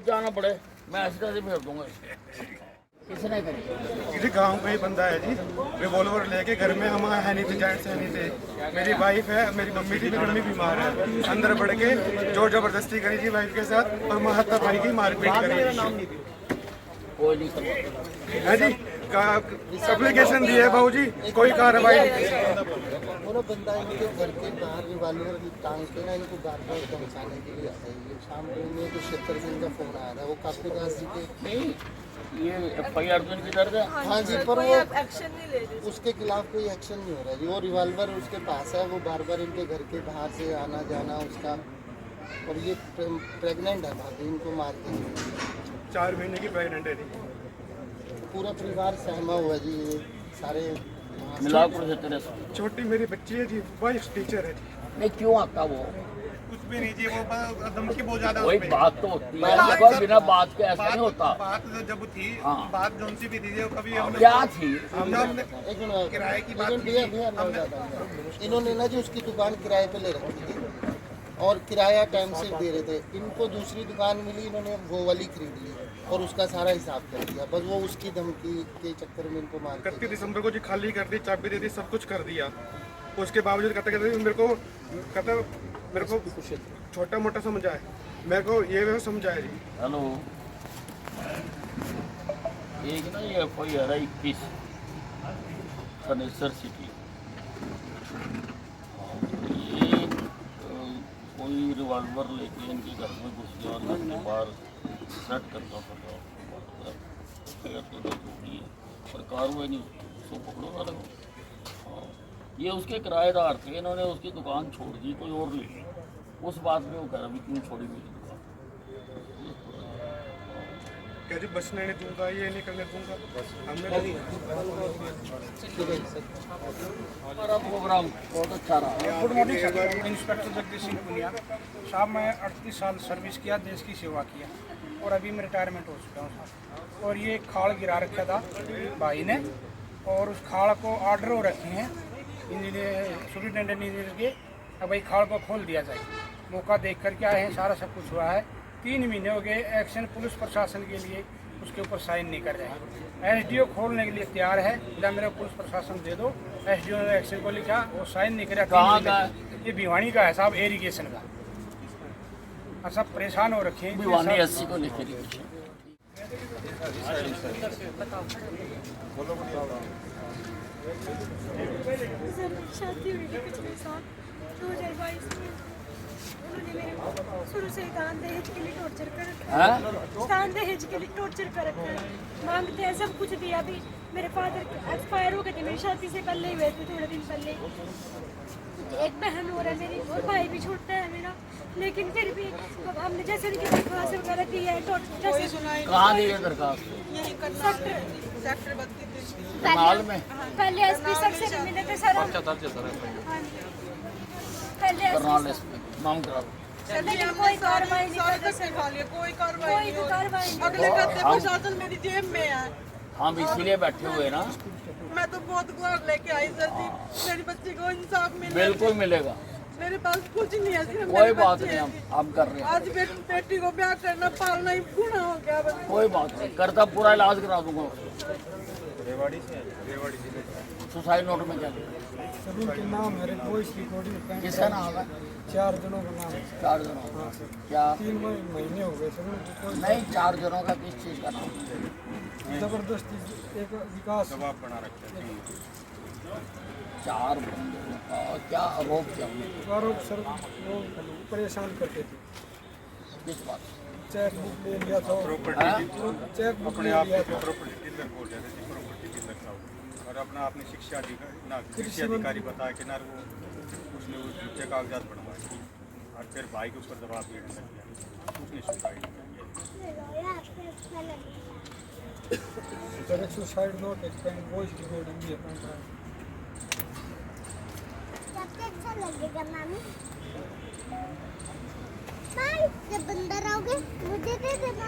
जाना पड़े मैं ऐसे कैसे भेज दूंगा। किसने करी? किसी गांव का ही बंदा है जी, रिवॉल्वर लेके घर में हम है नहीं थे, जेंट्स है नहीं थे, मेरी वाइफ है, मेरी मम्मी थी, मेरी मम्मी बीमार है, अंदर बढ़ के जोर जबरदस्ती करी जी वाइफ के साथ और महात्मा भाई की मारपीट करी कोई नहीं करवा। है जी। एप्लीकेशन दी है भाऊ जी, कोई कार्रवाई नहीं। वो बंदा इनके घर के बाहर रिवॉल्वर टांग के ना इनको बार बार धमकाने के लिए आता है। ये शाम को में कुछ 70 दिन का फोन आया था, वो काफी दास जी के नहीं ये FIR तो इनकी दर्ज है। हाँ जी, पर वो एक्शन नहीं ले रहे। उसके खिलाफ कोई एक्शन नहीं हो रहा है जी। वो रिवॉल्वर उसके पास है, वो बार बार इनके घर के बाहर से आना जाना उसका, और ये प्रेग्नेंट है भाभी, इनको मार देंगे। 4 महीने की प्रेगनेंट है जी। पूरा परिवार सहमा हुआ जी, ये सारे मिलापुर से तेरे से। छोटी मेरी बच्ची है जी, वाइफ टीचर है जी। नहीं क्यों आता वो? कुछ भी नहीं जी, वो धमकी बहुत ज्यादा वही बात तो होती है, बिना बात के ऐसा नहीं होता। बात जब थी, हाँ। बात जो सी भी थी कभी क्या थी? हमने एक मिनट किराए की बात इन्होंने ना जी उसकी दुकान किराए पे ले रखी थी और किराया टाइम से दे रहे थे। इनको दूसरी दुकान मिली, इन्होंने वो वाली खरीद ली और उसका सारा हिसाब कर दिया। बस वो उसकी धमकी के चक्कर में इनको मार 31 दिसंबर को जी खाली कर दी, चाबी दे दी, सब कुछ कर दिया। उसके बावजूद कहते मेरे को छोटा मोटा समझा है, मेरे को ये वो समझाया जी। हेलो, एक ना ये FIR 21 सनेसर सिटी, ये कोई रिवॉल्वर लेके इनके घर में घुस गया और घर के बाहर सेट करता था और कार्रवाई नहीं, उसको पकड़ो ना लगो। ये उसके किराएदार थे, इन्होंने उसकी दुकान छोड़ दी, कोई और ले ली। उस बात में वो कह रहा भी क्यों छोड़ी मेरी दुकान। क्या जी बचने नहीं दूंगा, ये नहीं करने दूंगा। हमने हमारा प्रोग्राम बहुत अच्छा रहा। Good morning sir, inspector Jagdish Singh Punia साहब। मैं 38 साल सर्विस किया, देश की सेवा किया और अभी मैं रिटायरमेंट हो चुका हूँ साहब। और ये खाल गिरा रखा था भाई ने, और उस खाल को ऑर्डर हो रखे हैं इंजीनियर, सुपरिटेंडेंट इंजीनियर के, अब भाई खाल को खोल दिया जाए। मौका देख कर के आए हैं, सारा सब कुछ हुआ है। 3 महीने हो गए, एक्शन पुलिस प्रशासन के लिए उसके ऊपर साइन नहीं कर रहे हैं। SDO खोलने के लिए तैयार है, या मेरा पुलिस प्रशासन दे दो। SDO ने एक्शन को लिखा, वो साइन नहीं करा। कहाँ का है? ये भिवानी का है साहब, एरीगेशन का। और सब परेशान हो रखे हैं। भिवानी 80 को लेके सर शादी हुई थी पिछले साल 2022 में। उन्होंने मेरे को शुरू से दान दहेज के लिए टॉर्चर कर रखा है। दान दहेज के लिए टॉर्चर कर रखा है। मांगते हैं, सब कुछ दिया। अभी मेरे फादर एक्सपायर हो गए थे, मेरी शादी से पहले ही हुए थे, थोड़े दिन पहले। एक बहन और है मेरी, और भाई भी छोटा है मेरा। लेकिन फिर भी हमने जैसे उनकी दरख्वास्त वगैरह दी है, कहाँ दी है दरखास्त? माल में पहले SP सर से भी मिले थे सर। हाँ जी, पहले करनाल SP नाम करा दो। लेकिन कोई कार्रवाई नहीं कर रहे। कोई कार्रवाई नहीं हो रही। कार्रवाई नहीं। अगले कहते प्रशासन मेरी जेब में है। हम इसीलिए बैठे हुए ना। मैं तो बहुत गुहार लेके आई सर जी, मेरी बच्ची को इंसाफ मिले। बिल्कुल मिलेगा, मेरे पास कुछ नहीं है, सिर्फ कोई मेरे बात बच्चे नहीं, हैं। हम कर रहे हैं। आज बेटी को ब्याह करना पालना ही गुनाह हो गया। बस कोई बात नहीं, करता पूरा इलाज करा दूंगा। सुसाइड नोट में क्या लिखा? उनके नाम है, वॉइस रिकॉर्डिंग किसका नाम है? 4 जनों का नाम है। 4 जनों क्या? 3 महीने हो गए सर। नहीं, 4 जनों का किस चीज़ का नाम? जबरदस्ती एक विकास दबाव बना रखे 4 बंदों का क्या आरोप किया? आरोप सर, वो परेशान करते थे। किस बात? चेक बुक ले लिया था, चेक बुक अपने ले आप लिया था। प्रॉपर्टी डीलर बोल रहे थे, प्रॉपर्टी डीलर था वो। और अपना आपने शिक्षा अधिकारी बताया कि ना वो उसने वो झूठे कागजात बनवाए और फिर भाई के ऊपर दबाव देने लग गया, उसने सुसाइड किया। Suicide note expand voice recording भी अपना सबसे अच्छा लगेगा मामी। जब अंदर आओगे मुझे दे देना।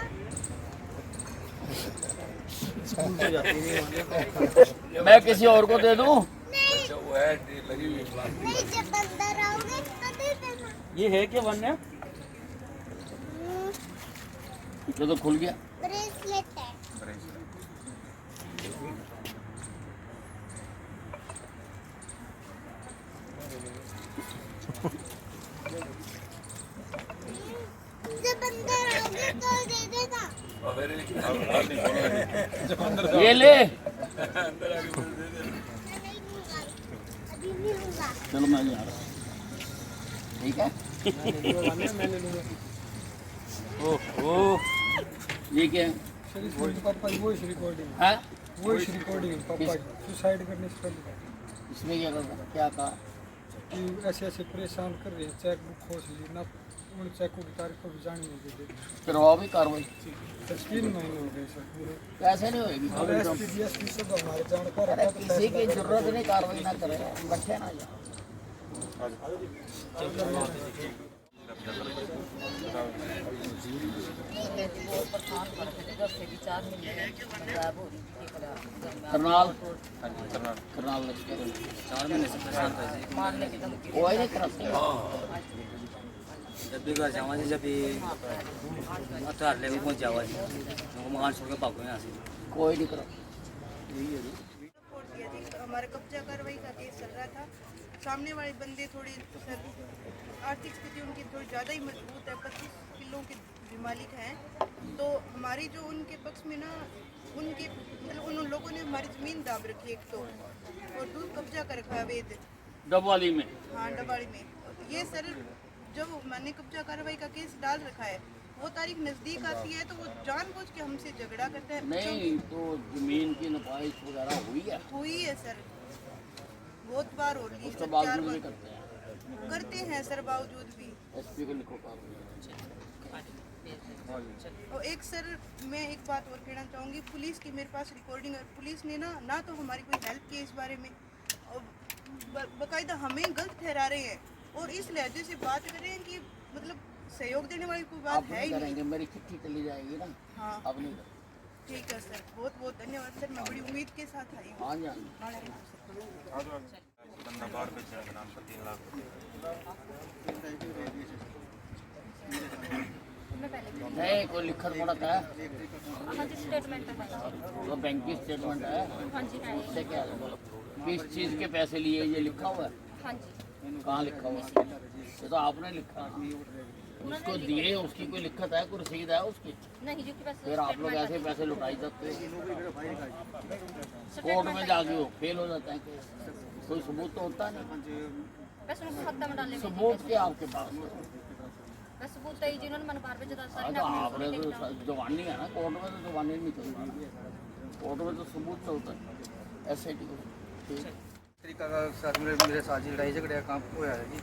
मैं किसी और को दे दूं? नहीं, जब अंदर आओगे तो दे देना। ये है क्या बनने? ये तो खुल गया। ब्रेसलेट है। जब अंदर आओगे तो दे देना। ये ले, नहीं दूंगा, अभी नहीं दूंगा। चलो मैं नहीं आ रहा, ठीक है। ओहो, ये क्या है? पापा वो रिकॉर्डिंग हाँ? वो रिकॉर्डिंग पापा सुसाइड करने से पहले इसमें क्या करना, क्या कहा? कि ऐसे ऐसे परेशान कर रहे हैं, चेक बुक खोज ली ना, उन चेकों की तारीख को भी जान नहीं देते। करवाओ भी कार्रवाई। 3 महीने हो गए सर पूरे। कैसे नहीं होगी? और एसपी डीएसपी सब हमारे जानकार अरे है, किसी की जरूरत नहीं, कार्रवाई ना करे, बैठे ना जाओ। करनाल करनाल लश्कर 4 महीने से परेशान कर जी। कोई नहीं करते। जब भी घर जावा जी, जब भी हथियार लेके पहुंच जावा जी, उनको मकान छोड़ के भागो यहाँ से। कोई नहीं करो। रिपोर्ट दिया थी, हमारा कब्जा कार्रवाई का केस चल रहा था। सामने वाले बंदे थोड़ी आर्थिक स्थिति उनकी थोड़ी ज़्यादा ही मजबूत है, 25 किलो के भी मालिक हैं। तो हमारी जो उनके पक्ष में ना, उनके मतलब उन लोगों ने हमारी ज़मीन दाब रखी एक तो, और दूध कब्जा कर रखा है अवैध। डबवाली में हाँ, डबाड़ी में। ये सर जब मैंने कब्जा कार्रवाई का केस डाल रखा है, वो तारीख नज़दीक आती है तो वो जानबूझ के हमसे झगड़ा करते हैं। नहीं तो जमीन की नपाइश वगैरह हुई है, हुई है सर, बहुत बार हो रही है उसके सर, 4 बावजूद बार नहीं करते हैं। सर बावजूद भी। एसपी को लिखो कार्रवाई। और एक सर मैं एक बात और कहना चाहूँगी, पुलिस की मेरे पास रिकॉर्डिंग है। पुलिस ने ना तो हमारी कोई हेल्प की इस बारे में, और बाकायदा हमें गलत ठहरा रहे हैं और इस लहजे से बात कर रहे हैं कि मतलब सहयोग देने वाली कोई बात अब है ही नहीं। करेंगे, मेरी चिट्ठी चली जाएगी ना। हाँ अब नहीं करेंगे। ठीक है सर, बहुत बहुत धन्यवाद सर, मैं बड़ी उम्मीद के साथ आई हूँ। हाँ जान बंदा बाहर बेचा के नाम पर 3 लाख। नहीं कोई लिखत पड़ता है, हाँ जी, स्टेटमेंट है। तो बैंक की स्टेटमेंट है, हाँ जी है। उससे क्या है? बोलो किस चीज़ के पैसे लिए, ये लिखा हुआ है? हाँ जी, कहाँ लिखा हुआ है? ये तो आपने लिखा, उसको दिए, उसकी कोई लिखत है, कोई रसीद है उसकी? नहीं जो कि बस फिर आप लोग ऐसे पैसे लुटाई जाते हो, कोर्ट में जाके हो फेल हो जाता है केस। कोई सबूत तो होता नहीं। बस उनको हत्या में डालने में सबूत क्या आपके पास? बस सबूत है जिन्होंने मन बार पे जता हाँ, सारी तो आपने तो जवानी है ना, कोर्ट में तो जवानी नहीं चलती, कोर्ट में तो सबूत चलता है। ऐसे तरीका का साथ मेरे साथ जी लड़ाई झगड़ा काम होया है जी।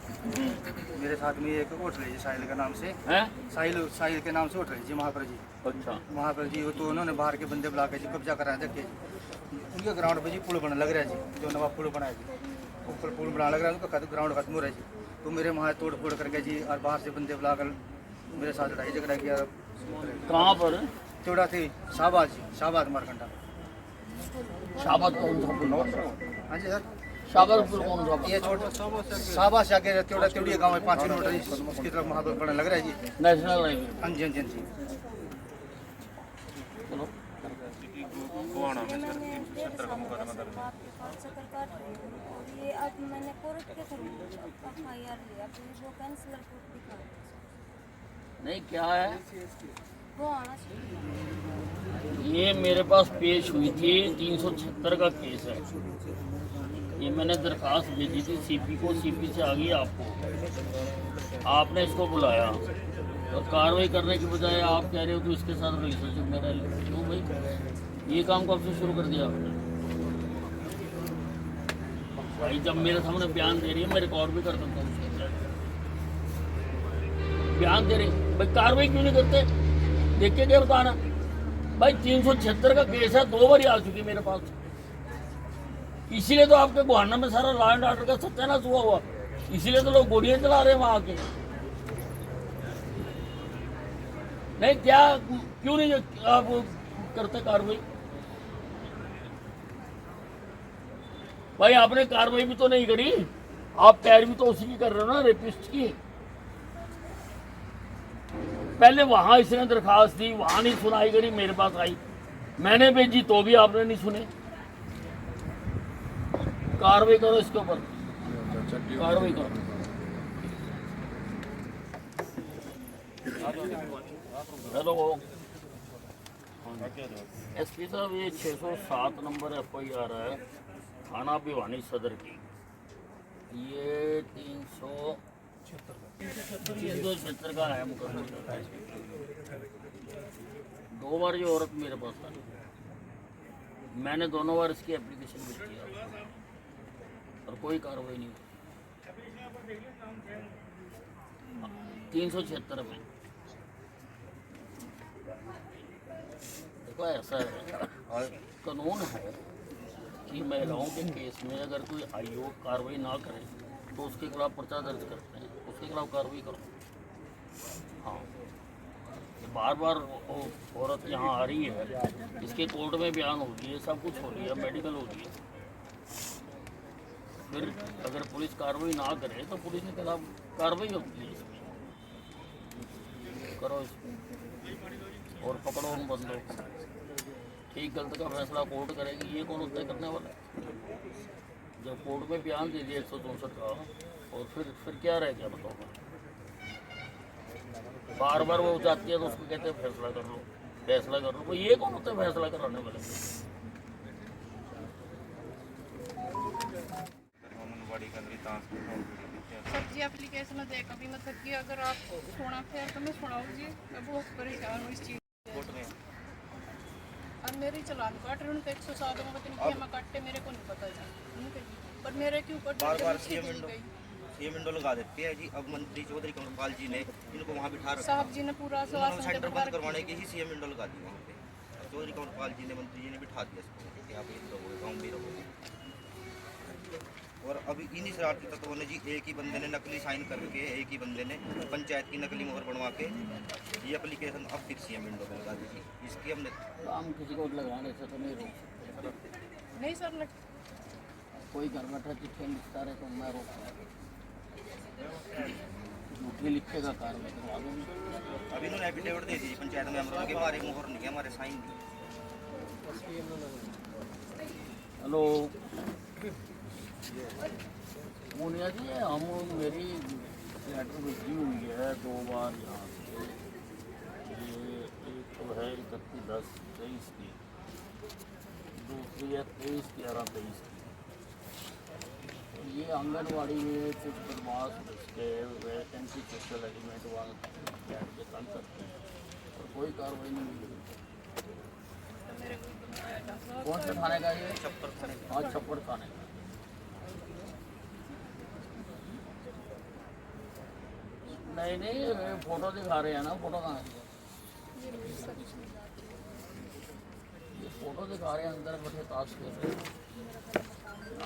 मेरे साथ में एक होटल है जी, साहिल के नाम से, हैं? साहिल के नाम से होटल है जी, वहाँ पर जी। अच्छा, वहाँ पर जी तो उन्होंने बाहर के बंदे बुला के जी कब्जा कराया धक्के। उनके ग्राउंड पर जी पुल बना लग रहा है जी, जो नवा पुल बना है जी, ऊपर पुल बना लग रहा है, उसका ग्राउंड खत्म हो रहा है जी। तो मेरे वहाँ तोड़ फोड़ करके जी, और बाहर से बंदे बुला कर मेरे साथ लड़ाई झगड़ा किया। कहाँ पर? चौड़ा थी शाहबाद जी, शाहबाद मारकंडा। शाबाद कौन सा पुल? हाँ जी सर, शाबाद पुल कौन सा पुल? ये छोटा शाहबाद से आगे चौड़ा चौड़ी गाँव है, 5 किलोमीटर जी, उसकी तरफ वहाँ पर बना लग रहा है जी। National highway. हाँ जी, हाँ जी, हाँ जी। चलो ये अब मैंने कोर्ट के थ्रू एफआईआर लिया, फिर वो कैंसलर कोर्ट दिखा नहीं क्या है, वो आना चाहिए। ये मेरे पास पेश हुई थी, 376 का केस है। ये मैंने दरखास्त भेजी थी सीपी को, सीपी से आ गई आपको, आपने इसको बुलाया और कार्रवाई करने की बजाय आप कह रहे हो कि इसके साथ रिलेशनशिप मेरा। क्यों भाई, ये काम कब से शुरू कर दिया आपने? भाई जब मेरे सामने बयान दे रही है, मैं रिकॉर्ड भी कर सकता हूँ उसके साथ। बयान दे रही भाई, कार्रवाई क्यों नहीं करते? देख के क्या बताना भाई, 376 का केस है, 2 बार आ चुकी मेरे पास। इसीलिए तो आपके गुहाना में सारा लॉ एंड ऑर्डर का सत्यानाश हुआ, इसीलिए तो लोग गोलियां चला रहे हैं वहां के। नहीं क्या, क्यों नहीं आप करते कार्रवाई? भाई आपने कार्रवाई भी तो नहीं करी, आप पैरवी तो उसी की कर रहे हो ना, रेपिस्ट की। पहले वहाँ इसने दरखास्त दी, वहाँ नहीं सुनाई करी, मेरे पास आई, मैंने भेजी तो भी आपने नहीं सुने। कार्रवाई करो इसके ऊपर, कार्रवाई करो। हेलो एसपी साहब, ये 607 नंबर FIR है थाना भिवानी सदर की। ये 376 का है मुकदमा। 2 बार ये औरत मेरे पास आई, मैंने दोनों बार इसकी एप्लीकेशन भी किया और कोई कार्रवाई नहीं हुई। 376 में देखो ऐसा है, कानून है कि महिलाओं के केस में अगर कोई आयोग कार्रवाई ना करे तो उसके खिलाफ पर्चा दर्ज करते हैं, उसके खिलाफ कार्रवाई करो। हाँ, बार बार औरत यहाँ आ रही है, इसके कोर्ट में बयान हो रही है, सब कुछ हो रही है, मेडिकल हो रही है, फिर अगर पुलिस कार्रवाई ना करे तो पुलिस के खिलाफ कार्रवाई होती है। इसमें करो इसमें और पकड़ो उन बंदों को। ठीक गलत का फैसला कोर्ट करेगी, ये कौन तय करने वाला है? जब कोर्ट में बयान दे दिया 164 का, और फिर क्या रह गया बताओ? बार बार वो जाती है तो उसको कहते हैं फैसला कर लो, फैसला कर लो। वो ये कौन होता है फैसला कराने वाले? सब्जी एप्लीकेशन दे कभी मतलब कि अगर आप सोना फिर तो मैं सुनाऊँ जी, मैं बहुत परेशान हूँ इस चीज़ से। अब मेरी चलान काट रहे उनका 107 में पता नहीं क्या मैं काटते, मेरे को नहीं पता जी, पर मेरे क्यों कट बार सीएम विंडो लगा देती है जी। अब मंत्री चौधरी कंवरपाल जी ने इनको वहाँ बिठा रखा, साहब जी ने पूरा सेंटर बंद करवाने की ही सीएम विंडो लगा दी वहाँ पे। चौधरी कंवरपाल जी ने, मंत्री जी ने बिठा दिया इसको कि आप ये रहोगे, गाँव में रहोगे। और अभी इन्हीं शरारती तत्वों ने जी, एक ही बंदे ने नकली साइन करके, एक ही बंदे ने पंचायत की नकली मोहर बनवा के ये एप्लीकेशन अब फिर सीएम विंडो में लगा दी थी। इसकी हमने काम किसी को लगाने से तो नहीं रोक सकते। नहीं सर, कोई घर बैठा चिट्ठी लिखता रहे तो मैं रोक सकता, झूठी लिखेगा कार्रवाई करवा दूँगी। अभी इन्होंने एफिडेविट दे दी पंचायत मेंबरों के, हमारे मोहर नहीं है, हमारे साइन नहीं। हेलो मोनिया जी, हम मेरी लेटर भेजी हुई है 2 बार यहाँ से। ये एक तो है 31/10/23 की, दूसरी है 23/11/23 की। तो ये आंगनवाड़ी में कुछ बदमाश के वैकेंसी सोशल एलिमेंट वाले के तंग करते हैं और कोई कार्रवाई नहीं हुई। कौन से थाने का ये? छप्पर थाने का। हाँ, छप्पर थाने का। नहीं, फोटो दिखा रहे हैं ना, फोटो कहाँ है? ये फोटो दिखा रहे हैं, अंदर बैठे ताश खेल रहे हैं।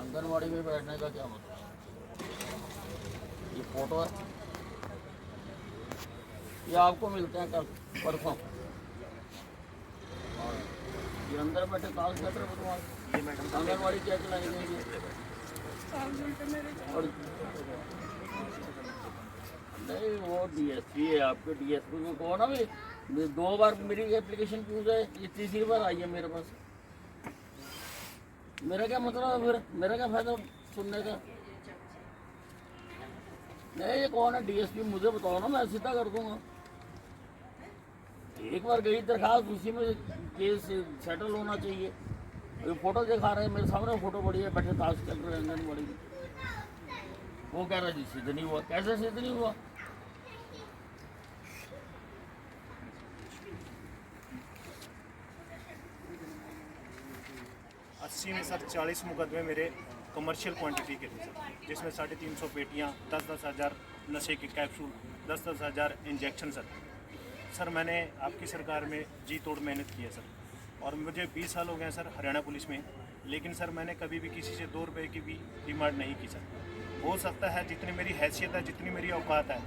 आंगनवाड़ी में बैठने का क्या मतलब? ये फोटो है, ये आपको मिलते हैं कल परसों। और ये अंदर बैठे ताश खेल रहे हैं, ये मैडम आंगनवाड़ी क्या चलाएंगे? और नहीं, वो DSP है आपके, DSP को कहो ना भाई 2 बार मेरी एप्लीकेशन क्यों है, ये 3री बार आई है मेरे पास। मेरा क्या मतलब है फिर? मेरा क्या फायदा सुनने का? नहीं, ये कौन है DSP? मुझे बताओ ना, मैं सीधा कर दूंगा। एक बार गई दरखास्त, उसी में केस सेटल होना चाहिए। ये फोटो दिखा रहे हैं मेरे सामने, फोटो पड़ी है, बैठे ताश चल रहे हैं आंगनबाड़ी में। वो कह रहा जी सिद्ध नहीं हुआ। कैसे सिद्ध नहीं हुआ? में सर 40 मुकदमे मेरे कमर्शियल क्वांटिटी के थे सर, जिसमें 350 पेटियाँ, 10-10 हज़ार नशे के कैप्सूल, 10-10 हज़ार इंजेक्शन सर मैंने आपकी सरकार में जी तोड़ मेहनत की है सर। और मुझे 20 साल हो गए सर हरियाणा पुलिस में, लेकिन सर मैंने कभी भी किसी से 2 रुपये की भी डिमांड नहीं की सर। हो सकता है जितनी मेरी हैसियत है, जितनी मेरी औकात है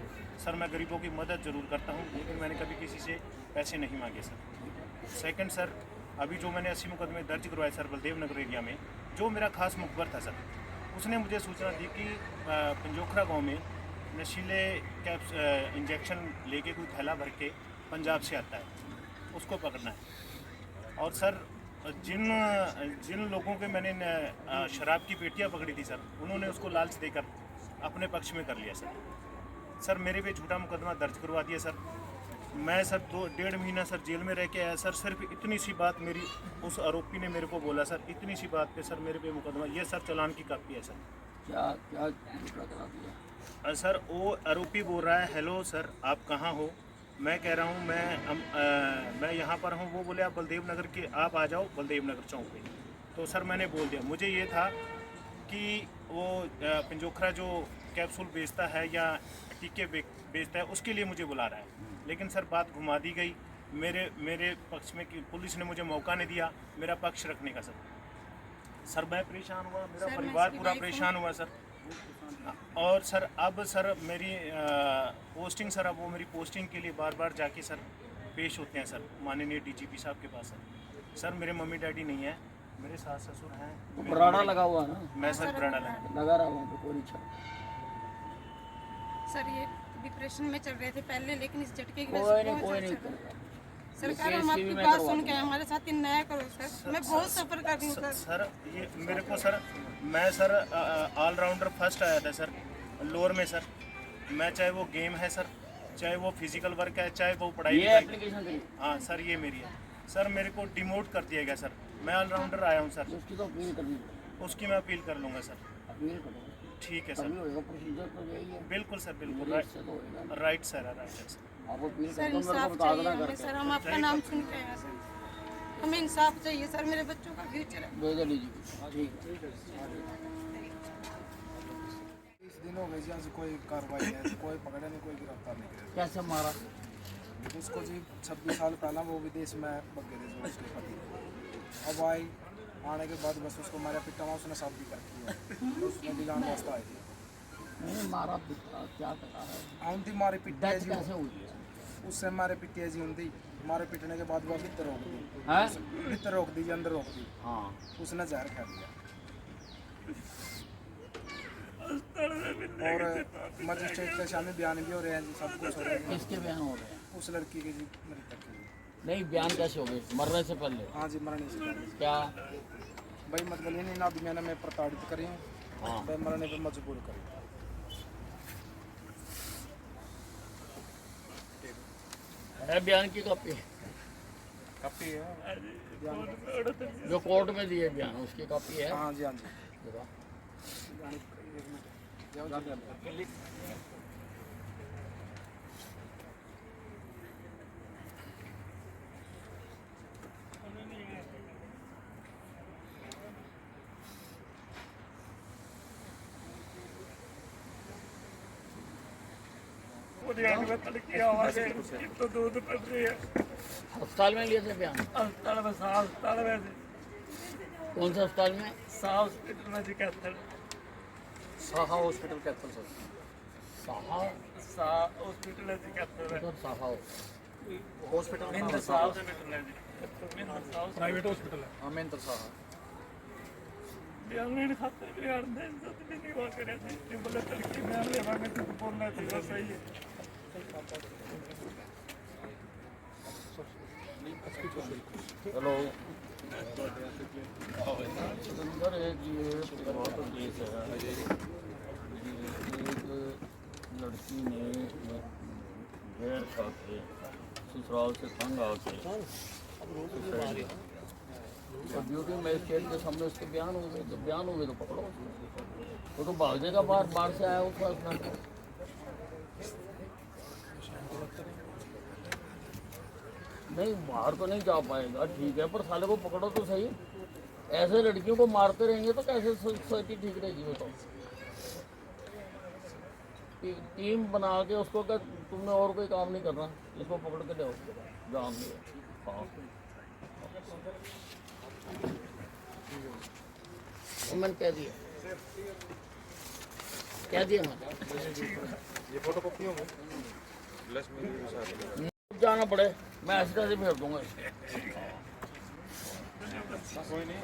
सर, मैं गरीबों की मदद ज़रूर करता हूँ, लेकिन मैंने कभी किसी से पैसे नहीं मांगे सर। सेकंड सर, अभी जो मैंने 80 मुकदमे दर्ज करवाए सर बलदेव नगर एरिया में, जो मेरा खास मुखबर था सर, उसने मुझे सूचना दी कि पंजोखरा गांव में नशीले इंजेक्शन लेके कोई थैला भर के पंजाब से आता है, उसको पकड़ना है। और सर जिन लोगों के मैंने शराब की पेटियाँ पकड़ी थी सर, उन्होंने उसको लालच देकर अपने पक्ष में कर लिया सर मेरे पे झूठा मुकदमा दर्ज करवा दिया सर। मैं सर 2.5 महीना सर जेल में रह के आया सर। सिर्फ इतनी सी बात मेरी उस आरोपी ने मेरे को बोला सर, इतनी सी बात पे सर मेरे पे मुकदमा, ये सर चालान की कॉपी है सर। क्या क्या झूठा करा दिया? सर वो आरोपी बोल रहा है, हेलो सर आप कहाँ हो? मैं कह रहा हूँ मैं यहाँ पर हूँ। वो बोले आप बलदेव नगर के, आप आ जाओ बलदेव नगर चौक पे। तो सर मैंने बोल दिया, मुझे ये था कि वो पंजोखरा जो कैप्सूल बेचता है या टीके बेचता है उसके लिए मुझे बुला रहा है। लेकिन सर बात घुमा दी गई मेरे पक्ष में कि पुलिस ने मुझे मौका नहीं दिया मेरा पक्ष रखने का सर मैं परेशान हुआ, मेरा परिवार पूरा परेशान हुआ सर। और सर अब सर मेरी पोस्टिंग सर, अब वो मेरी पोस्टिंग के लिए बार बार जाके सर पेश होते हैं सर माननीय डीजीपी साहब के पास सर मेरे मम्मी डैडी नहीं है, मेरे सास ससुर हैं। बराड़ा लगा हुआ है ना? मैं सर बराड़ा लगा रहा हूँ तो कोई नहीं। सर ये डिप्रेशन में चल रहे थे पहले, लेकिन इस झटके की कोई वजह से नहीं बहुत कोई नहीं अच्छा करेगा। सरकार हम आपकी बात सुन के हमारे साथ न्याय करो सर। मैं बहुत सफर कर रही हूँ सर ये मेरे को सर, मैं सर ऑलराउंडर फर्स्ट आया था सर लोअर में सर। मैं चाहे वो गेम है सर, चाहे वो फिजिकल वर्क है, चाहे वो पढ़ाई लिखाई। हाँ सर ये मेरी है सर। मेरे को डिमोट कर दिया गया सर। मैं ऑलराउंडर आया हूँ सर। उसकी तो अपील करनी है। उसकी मैं अपील कर लूँगा सर। अपील करो, ठीक है सर। प्रोसीजर तो यही है। बिल्कुल सर बिल्कुल राइट सर। आप अपील सर। इंसाफ चाहिए हमें सर, हम आपका नाम सुन के आए हैं सर। हमें इंसाफ चाहिए सर, मेरे बच्चों का फ्यूचर है। भेजा लीजिए। ठीक है। 20 दिन हो गए जी, आज कोई कार्रवाई नहीं, कोई पकड़ा नहीं, कोई गिरफ्तार नहीं किया। कैसे मारा उसको जी 26 साल पहला वो विदेश में भग गए थे जो उसके पति। अब आई आने के बाद बस उसको मारा पिटा हुआ, उसने शादी कर किया, उसने दिलान वास्ता आई थी। नहीं मारा क्या करा है? आउंदी मारे पिटे जी, कैसे हुई है? उससे मारे पिटे जी उनती मारे पिटने के बाद वो भीतर रोक दी, भीतर रोक दी, अंदर रोक दी। हाँ उसने जहर खा दिया। और मजिस्ट्रेट के सामने बयान भी हो रहे हैं जी, सब कुछ हो रहा है। किसके बयान हो रहे हैं? उस लड़की के जी मृतक के। नहीं बयान कैसे हो गए मरने से पहले? हाँ जी मरने से पहले। क्या भाई मतलब ये नहीं ना भी मैंने मैं प्रताड़ित करी हूँ, हाँ। भाई मरने पे मजबूर करी। है बयान की कॉपी? काफी है जो कोर्ट में दिए बयान उसकी कॉपी है? हाँ जी हाँ जी। देखो। अस्पताल में लिए थे बयान? अस्पताल में अस्पताल में कौन सा अस्पताल में? साहा हॉस्पिटल में जी Kaithal. Saha hospital Kaithal sir. Saha hospital है जी कैथल में। साहा हॉस्पिटल महिंद्र साहा हॉस्पिटल है जी। महिंद्र साहा प्राइवेट हॉस्पिटल है। हाँ महिंद्र साहा। बयान लेने खाते बयान दें तो भी नहीं हुआ करे थे कि बोले तड़के बयान लेवा में तो बोलना थी वो सही है। हेलो अंदर एक ये बहुत केस है। एक लड़की ने गैर खा के ससुराल से तंग आके और ड्यूटी मजिस्ट्रेट के सामने उसके बयान हो गए, तो बयान हो गए तो पकड़ो उसको। तो भाग जाएगा, बाहर से आया उसका अपना। नहीं बाहर तो नहीं जा पाएगा, ठीक है, पर साले को पकड़ो तो सही। ऐसे लड़कियों को मारते रहेंगे तो कैसे सोसाइटी ठीक रहेगी? बताओ। टीम बना के उसको क्या तुमने और कोई काम नहीं करना, इसको पकड़ के ले जान दो। हाँ मैंने कह दिया मैंने। ये फोटो कॉपी होंगे जाना पड़े मैं ऐसे कैसे भेज दूंगा। कोई नहीं।